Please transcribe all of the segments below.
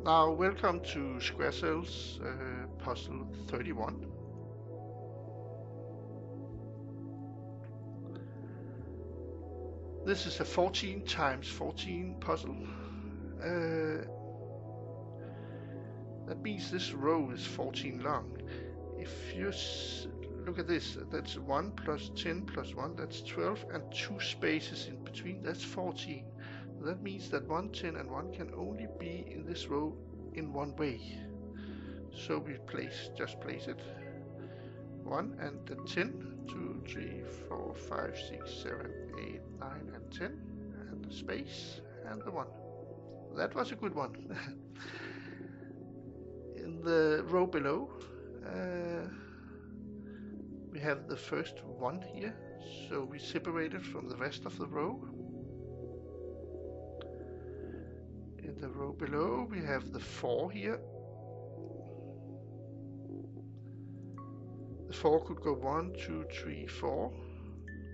Now, welcome to SquareCells puzzle 31. This is a 14 times 14 puzzle. That means this row is 14 long. If you look at this, that's 1 plus 10 plus 1, that's 12, and 2 spaces in between, that's 14. That means that 1, 10, and 1 can only be in this row in one way. So we just place it. 1 and then 10, 2, 3, 4, 5, 6, 7, 8, 9, and 10, and the space, and the 1. That was a good one. In the row below, we have the first 1 here, so we separate it from the rest of the row. In the row below, we have the 4 here. The 4 could go 1, 2, 3, 4,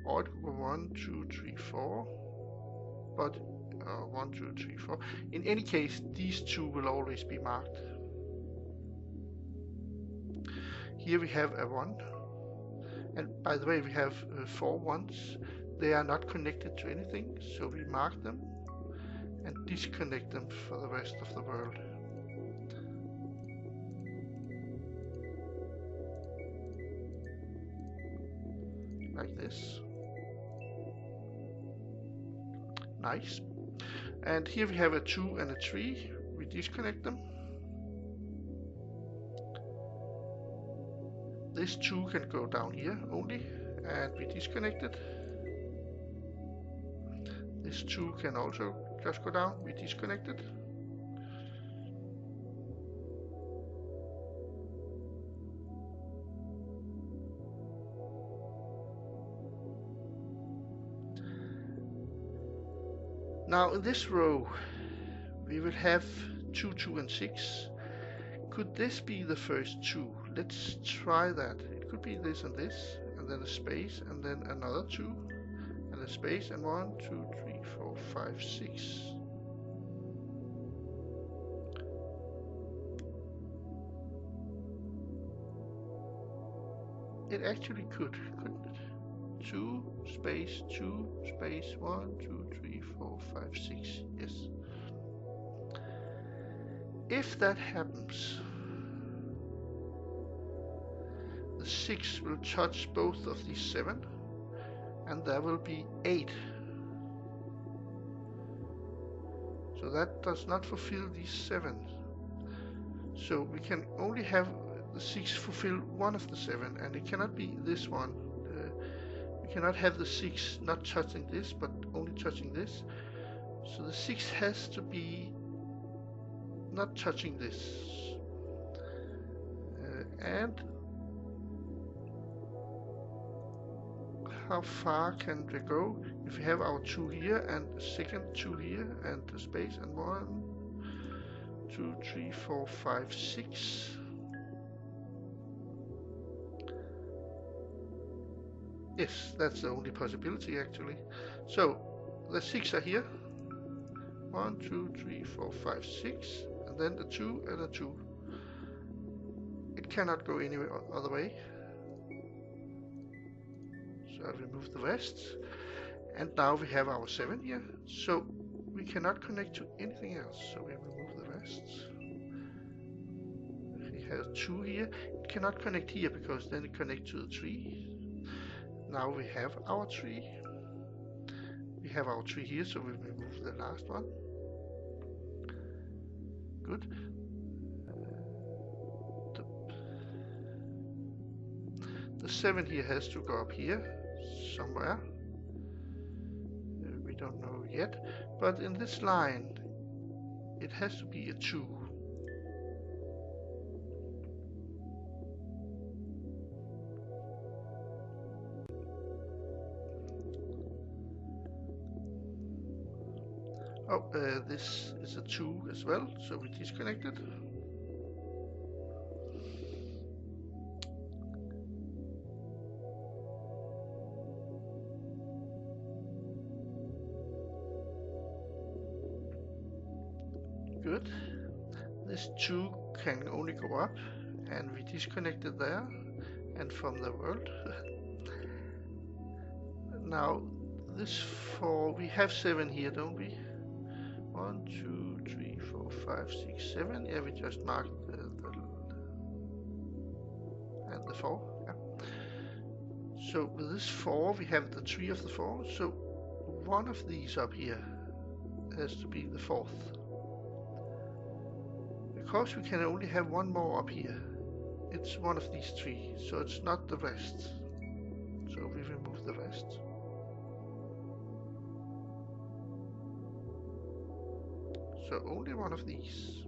or it could go 1, 2, 3, 4, but 1, 2, 3, 4. In any case, these 2 will always be marked. Here we have a 1, and by the way, we have 4 1s. They are not connected to anything, so we mark them and disconnect them for the rest of the world. Like this. Nice. And here we have a 2 and a 3. We disconnect them. This 2 can go down here only, and we disconnect it. This 2 can also just go down, we disconnect it. Now in this row, we will have 2, 2, and 6. Could this be the first 2? Let's try that. It could be this, and then a space, and then another 2, and a space, and 1, 2, 3, 4, 5, 6. It actually could, couldn't it? 2, space, 2, space, 1, 2, 3, 4, 5, 6. Yes. If that happens, the 6 will touch both of these 7, and there will be 8. So that does not fulfill these 7. So we can only have the 6 fulfill one of the 7, and it cannot be this one. We cannot have the 6 not touching this, but only touching this. So the 6 has to be not touching this. And how far can they go? If we have our 2 here and a second 2 here and a space, and 1, 2, 3, 4, 5, 6. Yes, that's the only possibility actually. So the 6 are here. 1, 2, 3, 4, 5, 6, and then the 2 and the 2. It cannot go any other way. So I remove the rest. And now we have our 7 here. So we cannot connect to anything else. So we remove the rest. We have 2 here. It cannot connect here because then it connects to the 3. Now we have our 3. We have our 3 here, so we remove the last one. Good. The 7 here has to go up here somewhere. We don't know yet. But in this line, it has to be a 2. Oh, this is a 2 as well, so we disconnect it. Good. This 2 can only go up, and we disconnect it there and from the world. Now this 4, we have 7 here, don't we? 1, 2, 3, 4, 5, 6, 7. Yeah, we just marked and the 4. Yeah. So with this 4, we have the 3 of the 4. So one of these up here has to be the 4th. Because we can only have one more up here, it's one of these 3, so it's not the rest. So we remove the rest. So only one of these.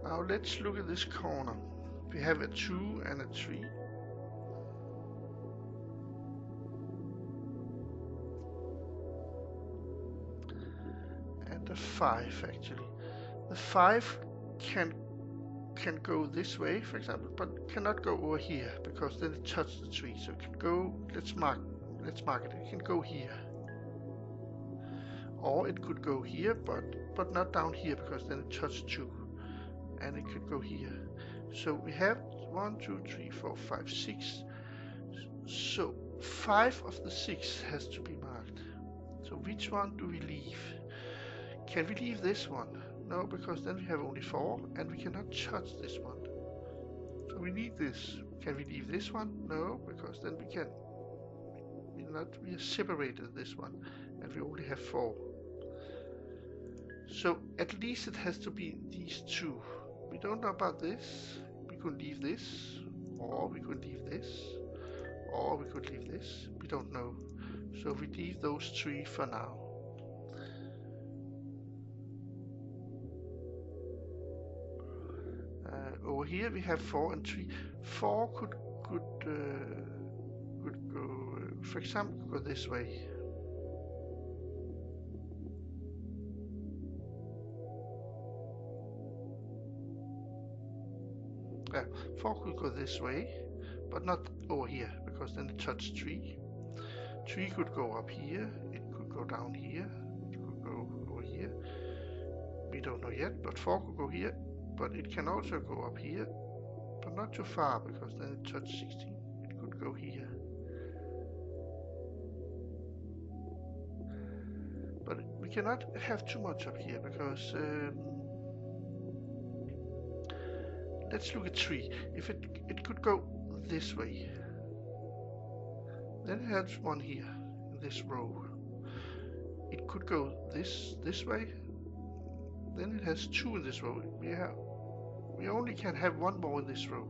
Now let's look at this corner. We have a 2 and a 3. And a 5 actually. The 5 can go this way, for example, but cannot go over here because then it touches the 3. So it can go, let's mark it. It can go here. Or it could go here, but not down here because then it touches 2. And it could go here. So we have 1, 2, 3, 4, 5, 6. So 5 of the 6 has to be marked. So which one do we leave? Can we leave this one? No, because then we have only 4 and we cannot touch this one. So we need this. Can we leave this one? No, because then we have separated this one and we only have 4. So at least it has to be these 2. We don't know about this. We could leave this, or we could leave this, or we could leave this. We don't know. So we leave those 3 for now. Over here we have 4 and 3. 4 could go, for example, go this way. Yeah, 4 could go this way, but not over here, because then it touches 3. 3 could go up here, it could go down here, it could go over here. We don't know yet, but 4 could go here, but it can also go up here, but not too far, because then it touches 16. It could go here. But we cannot have too much up here, because let's look at 3. If it could go this way, then it has 1 here in this row. It could go this way, then it has 2 in this row. We only can have 1 more in this row.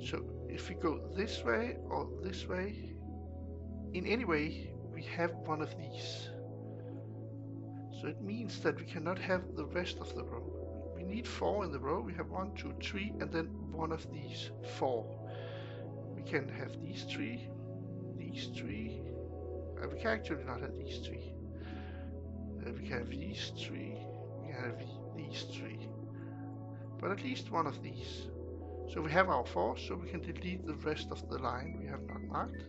So if we go this way or this way, in any way we have one of these. So it means that we cannot have the rest of the row. We need 4 in the row. We have 1, 2, 3, and then one of these 4. We can have these 3, these 3. We can actually not have these 3. We can have these 3. We can have these 3. But at least one of these. So we have our 4, so we can delete the rest of the line we have not marked.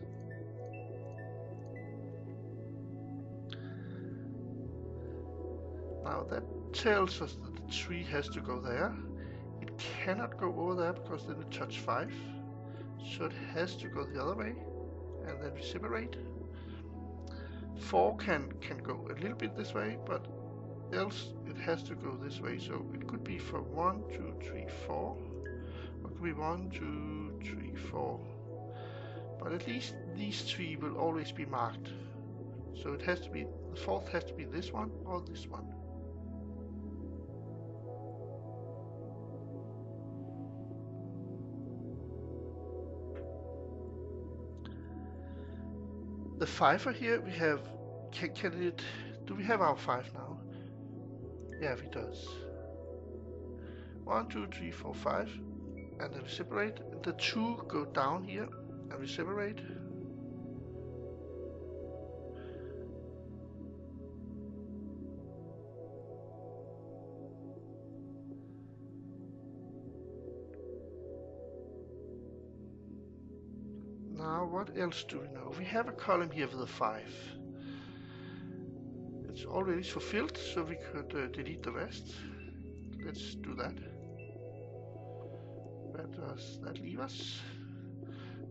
Now that tells us that the 3 has to go there. It cannot go over there because then it touches 5. So it has to go the other way, and then we separate. 4 can go a little bit this way, but else it has to go this way. So it could be for 1, 2, 3, 4. Or it could be 1, 2, 3, 4. But at least these 3 will always be marked. So it has to be, the 4th has to be this one or this one. The 5 here we have, do we have our 5 now? Yeah, it does. 1, 2, 3, 4, 5, and then we separate. The 2 go down here, and we separate. Now what else do we know? We have a column here with a 5. It's already fulfilled, so we could delete the rest. Let's do that. Where does that leave us?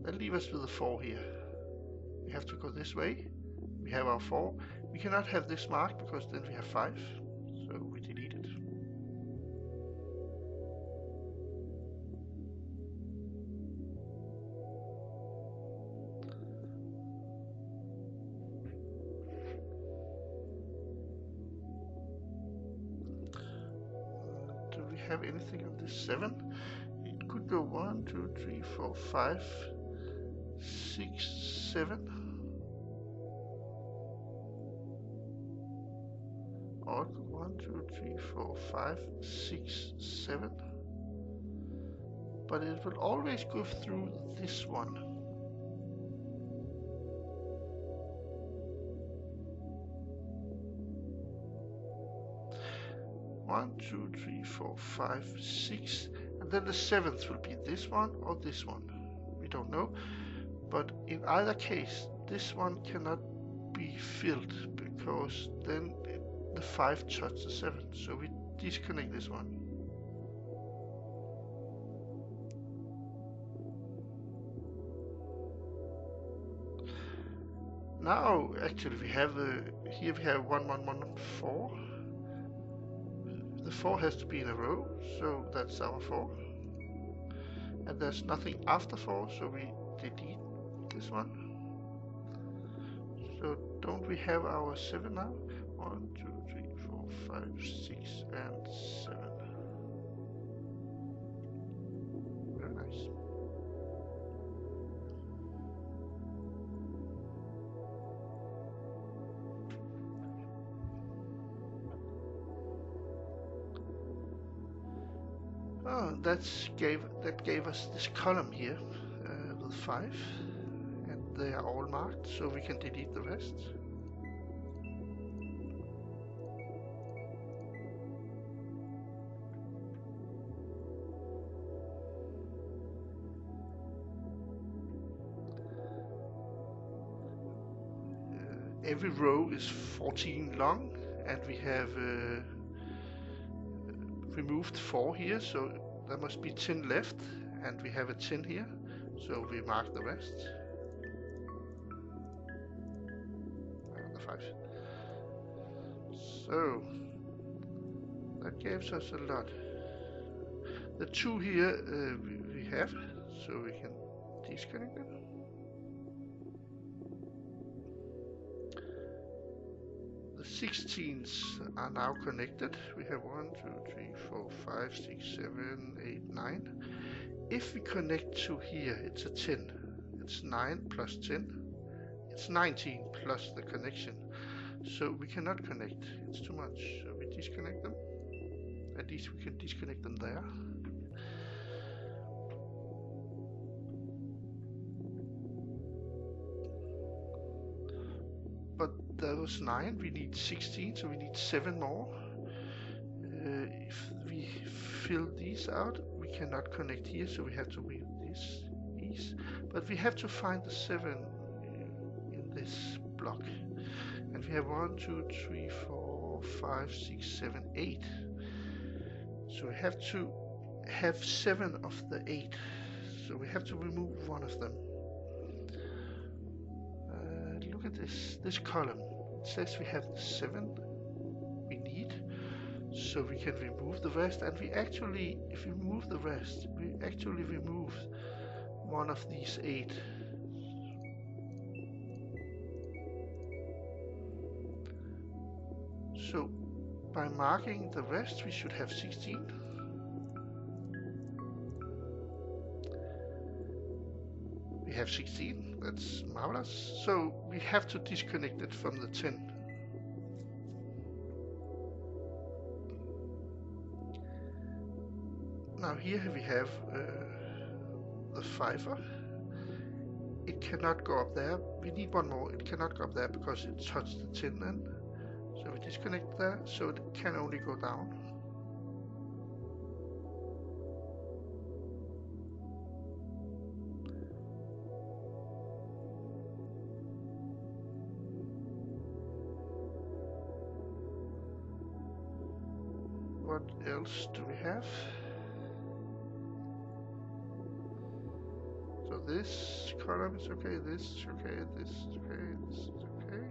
That leaves us with a 4 here. We have to go this way. We have our 4. We cannot have this marked because then we have 5. So we delete it. Do we have anything on this 7? It could go 1, 2, 3, 4, 5, 6, 7. Or 1, 2, 3, 4, 5, 6, 7. But it will always go through this one. One, 2, 3, 4, 5, 6, and then the 7th will be this one or this one. We don't know, but in either case, this one cannot be filled because then the 5 touches the 7, so we disconnect this one. Now, actually, we have here we have 1, 1, 1, 4. The 4 has to be in a row, so that's our 4. And there's nothing after 4, so we delete this one. So don't we have our 7 now? 1, 2, 3, 4, 5, 6, and 7. Very nice. Oh, that gave us this column here with 5, and they are all marked, so we can delete the rest. Every row is 14 long, and we have removed 4 here, so there must be 10 left, and we have a 10 here, so we mark the rest. The 5. So that gives us a lot. The 2 here we have, so we can disconnect them. The 16s are now connected. We have 1, 2, 3, 4, 5, 6, 7, 8, 9. If we connect to here, it's a 10. It's 9 plus 10. It's 19 plus the connection. So we cannot connect. It's too much. So we disconnect them. At least we can disconnect them there. But that was 9, we need 16, so we need 7 more. If we fill these out, we cannot connect here, so we have to read these. But we have to find the 7 in this block. And we have 1, 2, 3, 4, 5, 6, 7, 8. So we have to have 7 of the 8. So we have to remove one of them. Look at this column. It says we have the 7 we need, so we can remove the rest. And we actually, if we remove the rest, we actually remove one of these 8. So by marking the rest, we should have 16. We have 16, that's marvelous. So we have to disconnect it from the 10. Now here we have the 5. It cannot go up there. We need one more. It cannot go up there because it touched the 10 then. So we disconnect there, so it can only go down. what else do we have? So this column is okay, this is okay, this is okay, this is okay.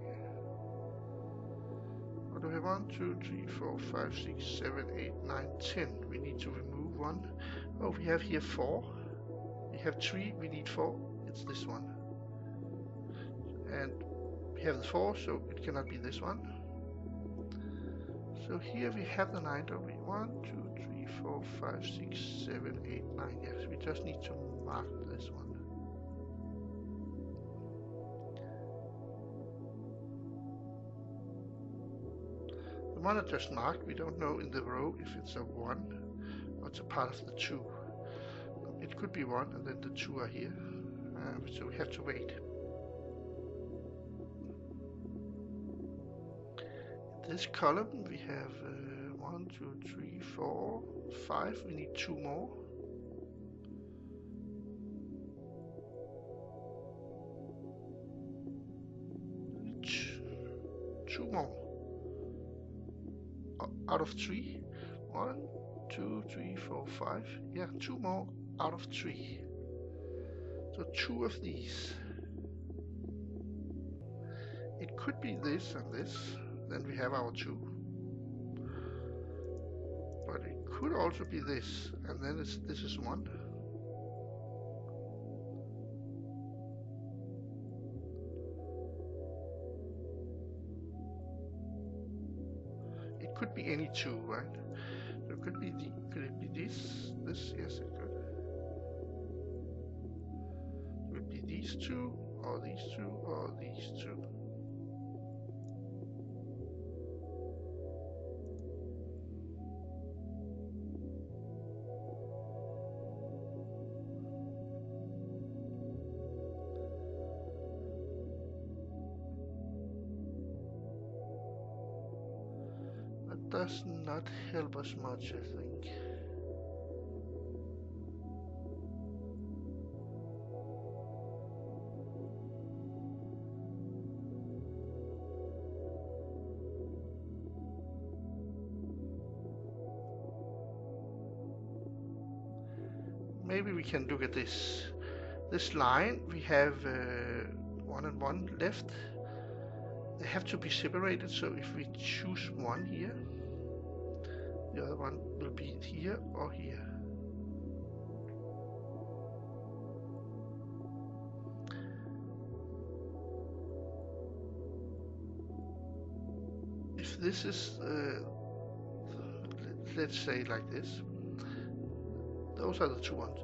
What do we have? 1, 2, 3, 4, 5, 6, 7, 8, 9, 10. We need to remove one. Oh, we have here 4. We have 3, we need 4. It's this one. And we have the 4, so it cannot be this one. So here we have the 9, don't we? 1, 2, 3, 4, 5, 6, 7, 8, 9. Yes, we just need to mark this one. The one I just marked, we don't know in the row if it's a 1 or it's a part of the 2. It could be 1 and then the 2 are here. So we have to wait. In this column we have 1, 2, 3, 4, 5. We need 2 more. Two more. Out of 3. 1, 2, 3, 4, 5. Yeah, 2 more out of 3. So 2 of these. It could be this and this. Then we have our 2. But it could also be this, and then this is 1. It could be any 2, right? So it could be could it be this? This, yes, it could. It would be these 2, or these 2, or these 2. Does not help us much, I think. Maybe we can look at this line. We have 1 and 1 left. They have to be separated, so if we choose 1 here, the other one will be here or here. If this is, let's say like this, those are the 2 ones,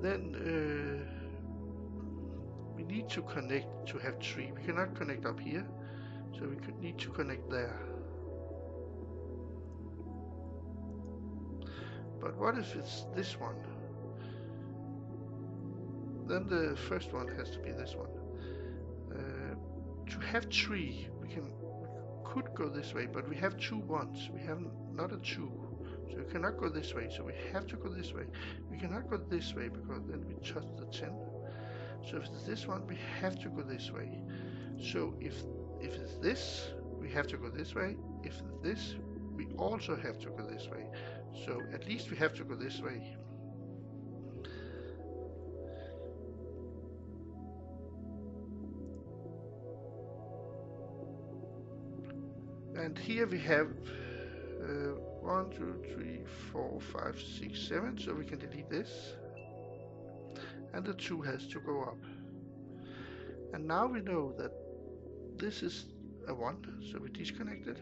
then we need to connect to have 3. We cannot connect up here, so we could need to connect there. But what if it's this one? Then the first one has to be this one. To have 3, we could go this way, but we have 2 ones. We have not a 2, so we cannot go this way. So we have to go this way. We cannot go this way because then we touch the 10. So if it's this one, we have to go this way. So if it's this, we have to go this way. If it's this, we also have to go this way. So at least we have to go this way. And here we have 1, 2, 3, 4, 5, 6, 7. So we can delete this. And the 2 has to go up. And now we know that this is a 1, so we disconnect it.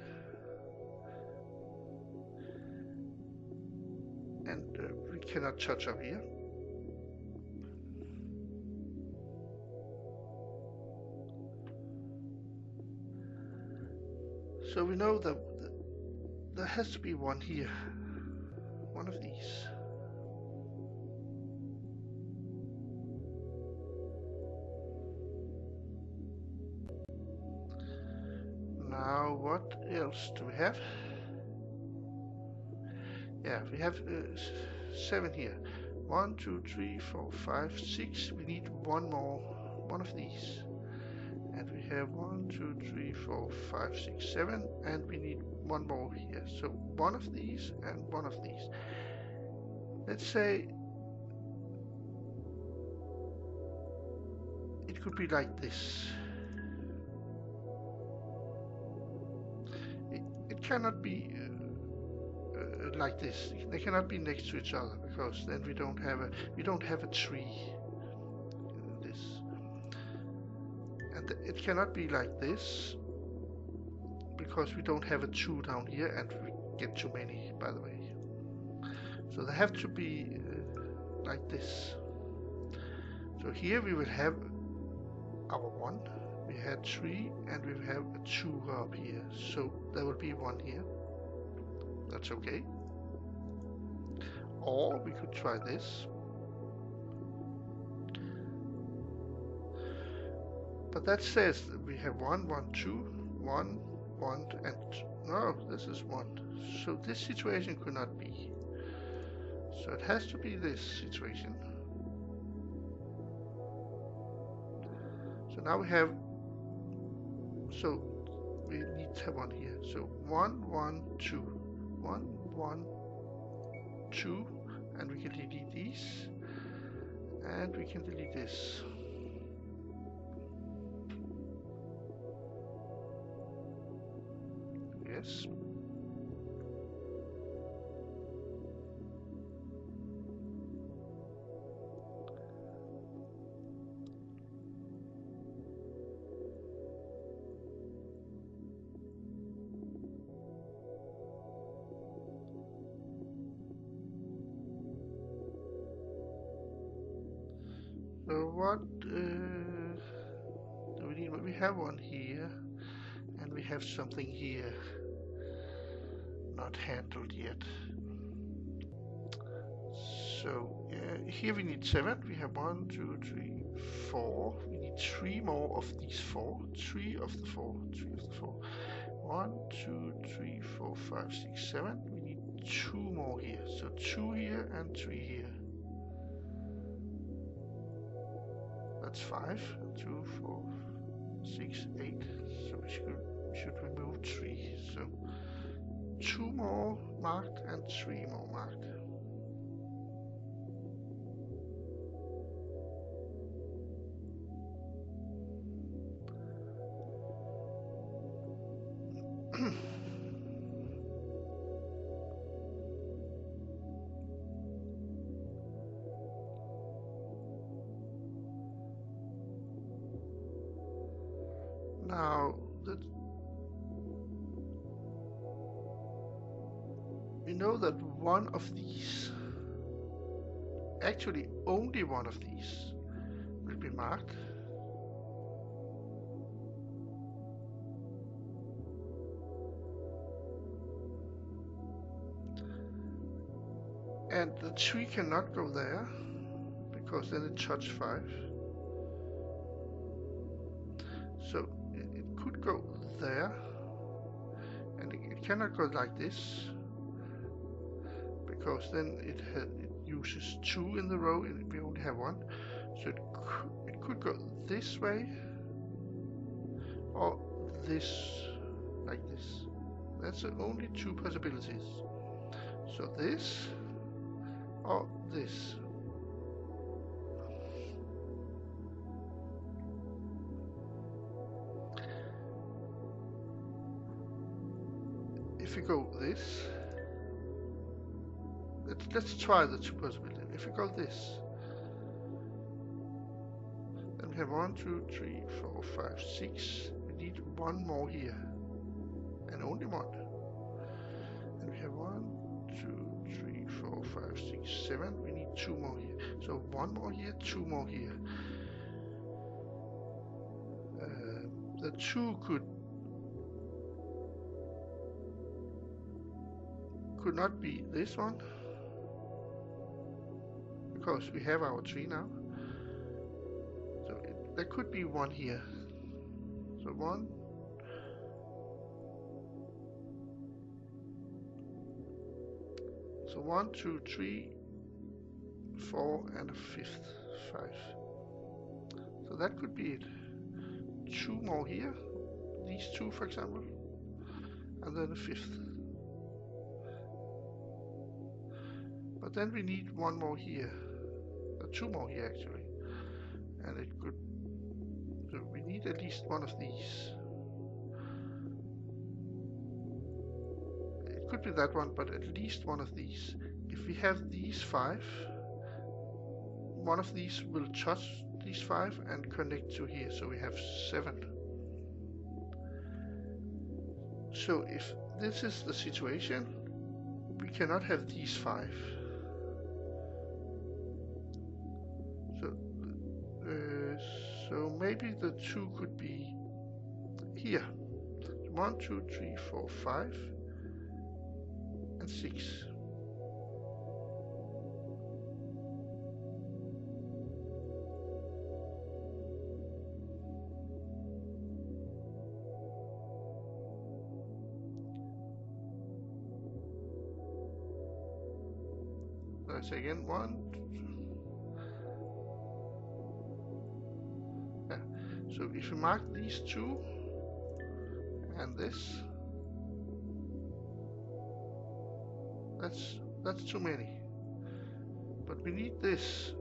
And we cannot touch up here. So we know that there has to be 1 here, 1 of these. Now what else do we have? Yeah, we have 7 here. 1, 2, 3, 4, 5, 6. We need 1 more, 1 of these. And we have 1, 2, 3, 4, 5, 6, 7, and we need one more here. So one of these and one of these. Let's say it could be like this. It cannot be like this. They cannot be next to each other, because then we don't have a tree in this. And it cannot be like this, because we don't have a 2 down here, and we get too many, by the way. So they have to be like this. So here we will have our 1. We had 3, and we have a 2 up here. So there will be 1 here. That's okay. Or we could try this. But that says that we have 1, 1, 2, 1, 1, and no, this is 1. So this situation could not be. So it has to be this situation. So now we have, so we need to have 1 here. So 1, 1, 2, 1, 1, 2, and we can delete these, and we can delete this. Yes. So what do we need? We have 1 here, and we have something here not handled yet. So here we need 7. We have 1, 2, 3, 4. We need 3 more of these 4. 3 of the 4. 3 of the 4. 1, 2, 3, 4, 5, 6, 7. We need 2 more here. So 2 here and 3 here. That's 5. 2, 4, 6, 8. So we should remove 3. So 2 more marked and 3 more marked. Now that we know that one of these, actually only one of these, will be marked. And the 3 cannot go there, because then it touches 5. So it could go there, and it cannot go like this, because then it uses 2 in the row, and we only have 1. So it could go this way, or this, like this. That's the only 2 possibilities. So this, or this. If we go this, let's try the 2 possibilities. If we go this, then we have 1, 2, 3, 4, 5, 6. We need 1 more here, and only 1. And we have 1, 2, 3, 4, 5, 6, 7. We need 2 more here. So 1 more here, 2 more here. The 2 could not be this one, because we have our 3 now. So there could be 1 here. So 1. So 1, 2, 3, 4, and a 5th. 5. So that could be it. 2 more here, these 2 for example, and then a 5th. But then we need 1 more here, 2 more here actually, and it could, so we need at least 1 of these. It could be that one, but at least 1 of these. If we have these 5, 1 of these will touch these 5 and connect to here, so we have 7. So if this is the situation, we cannot have these 5. So maybe the 2 could be here. 1, 2, 3, 4, 5, and 6. Let's say again, 1. Yeah. So if you mark these 2 and this, that's too many. But we need this,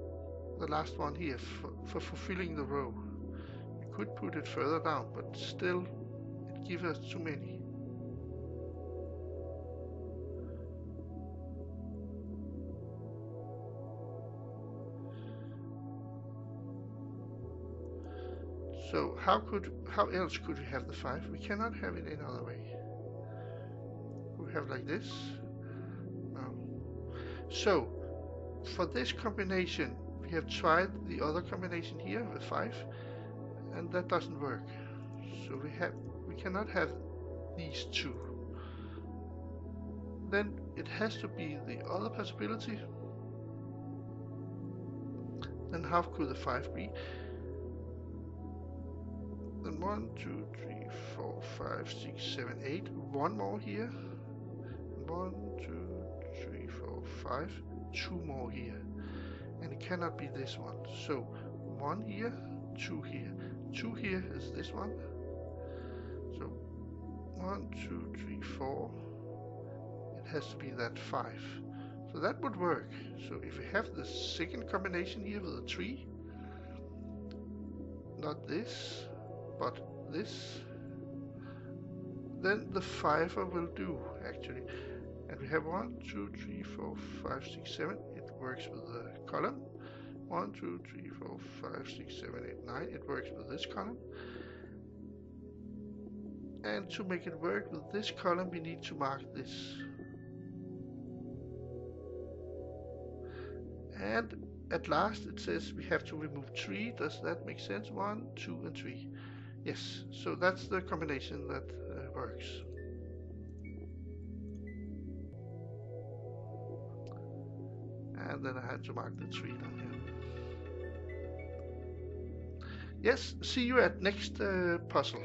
the last one here, for fulfilling the row. We could put it further down, but still it gives us too many. So how else could we have the 5? We cannot have it any other way. We have like this. No. So for this combination, we have tried the other combination here with 5, and that doesn't work. So we cannot have these 2. Then it has to be the other possibility. Then how could the 5 be? Then 1, 2, 3, 4, 5, 6, 7, 8. 1 more here. 1, 2, 3, 4, 5. 2 more here. And it cannot be this one. So 1 here, 2 here. 2 here is this one. So 1, 2, 3, 4. It has to be that 5. So that would work. So if we have the second combination here with a 3, not this, but this, then the 5 will do actually. And we have 1, 2, 3, 4, 5, 6, 7. It works with the column. 1, 2, 3, 4, 5, 6, 7, 8, 9. It works with this column. And to make it work with this column, we need to mark this. And at last it says we have to remove 3. Does that make sense? 1, 2, and 3. Yes, so that's the combination that works. And then I had to mark the 3 down here. Yes, see you at next puzzle.